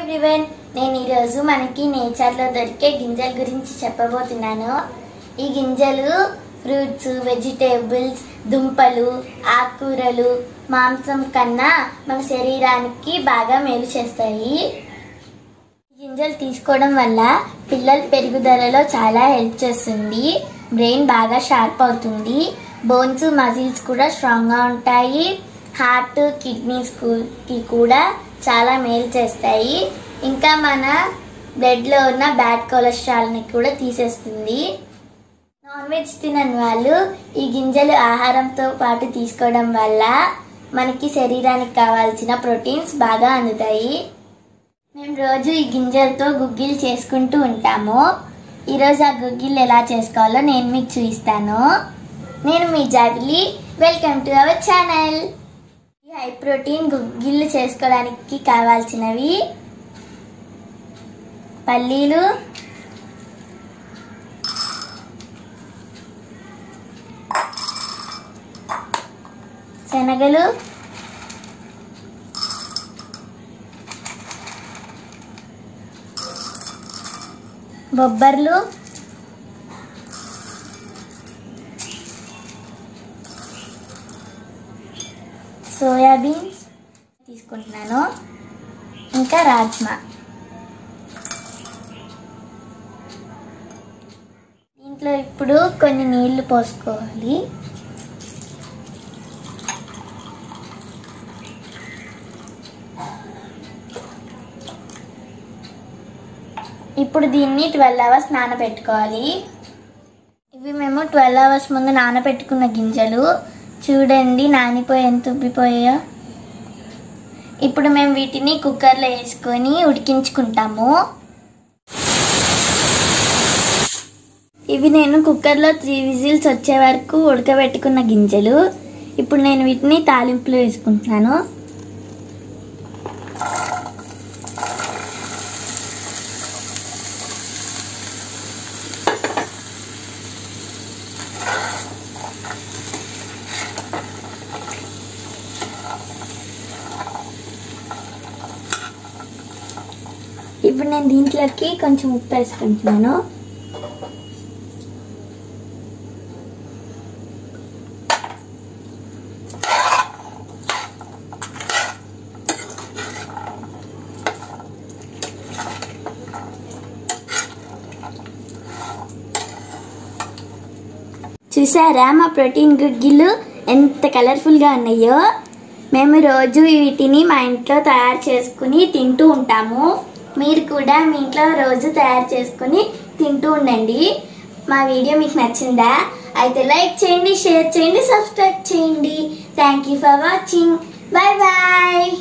Everyone, నేను ఈరోజు మనకి నేచర్లో దొరికే గింజల గురించి చెప్పబోతున్నాను. ఈ గింజలు ఫ్రూట్స్, వెజిటేబుల్స్, దుంపలు, ఆకుకూరలు, మాంసం కన్నా మన శరీరానికి బాగా మేలు చేస్తాయి. గింజలు తీసుకోవడం వల్ల పిల్లల పెరుగుదలలో చాలా హెల్ప్ చేస్తుంది. బ్రెయిన్ బాగా షార్ప్ అవుతుంది. బోన్స్, మజిల్స్ కూడా స్ట్రాంగ్గా ఉంటాయి. హార్ట్, కిడ్నీస్కి కూడా చాలా మేలు చేస్తాయి. ఇంకా మన బ్లడ్లో ఉన్న బ్యాడ్ కొలెస్ట్రాల్ని కూడా తీసేస్తుంది. నాన్ వెజ్ తినని వాళ్ళు ఈ గింజలు ఆహారంతో పాటు తీసుకోవడం వల్ల మనకి శరీరానికి కావాల్సిన ప్రోటీన్స్ బాగా అందుతాయి. మేము రోజు ఈ గింజలతో గుగ్గిలు చేసుకుంటూ ఉంటాము. ఈరోజు ఆ గుగ్గిలు ఎలా చేసుకోవాలో నేను మీకు చూపిస్తాను. నేను మీ జాబిలి. Welcome to our channel. ఈ హై ప్రోటీన్ గుగ్గిళ్ళు చేసుకోవడానికి కావాల్సినవి పల్లీలు, శనగలు, బొబ్బర్లు, సోయాబీన్స్ తీసుకుంటున్నాను, ఇంకా రాజ్మా. దీంట్లో ఇప్పుడు కొన్ని నీళ్లు పోసుకోవాలి. ఇప్పుడు దీన్ని 12 అవర్స్ నానబెట్టుకోవాలి. ఇవి మేము 12 అవర్స్ ముందు నానబెట్టుకున్న గింజలు. చూడండి నానిపోయి ఎంత ఉబ్బిపోయాయో. ఇప్పుడు మేము వీటిని కుక్కర్లో వేసుకొని ఉడికించుకుంటాము. ఇవి నేను కుక్కర్లో 3 విజిల్స్ వచ్చే వరకు ఉడకబెట్టుకున్న గింజలు. ఇప్పుడు నేను వీటిని తాలింపులో వేసుకుంటున్నాను. ఇప్పుడు నేను దీంట్లోకి కొంచెం ఉప్పు వేసుకుంటున్నాను. చూసారా మా ప్రోటీన్ గుగ్గిళ్ళు ఎంత కలర్ఫుల్గా ఉన్నాయో. మేము రోజు వీటిని మా ఇంట్లో తయారు చేసుకుని తింటూ ఉంటాము. మీరు కూడా మీ ఇంట్లో రోజు తయారు చేసుకుని తింటూ ఉండండి. మా వీడియో మీకు నచ్చిందా? అయితే లైక్ చేయండి, షేర్ చేయండి, సబ్స్క్రైబ్ చేయండి. Thank you for watching. Bye bye.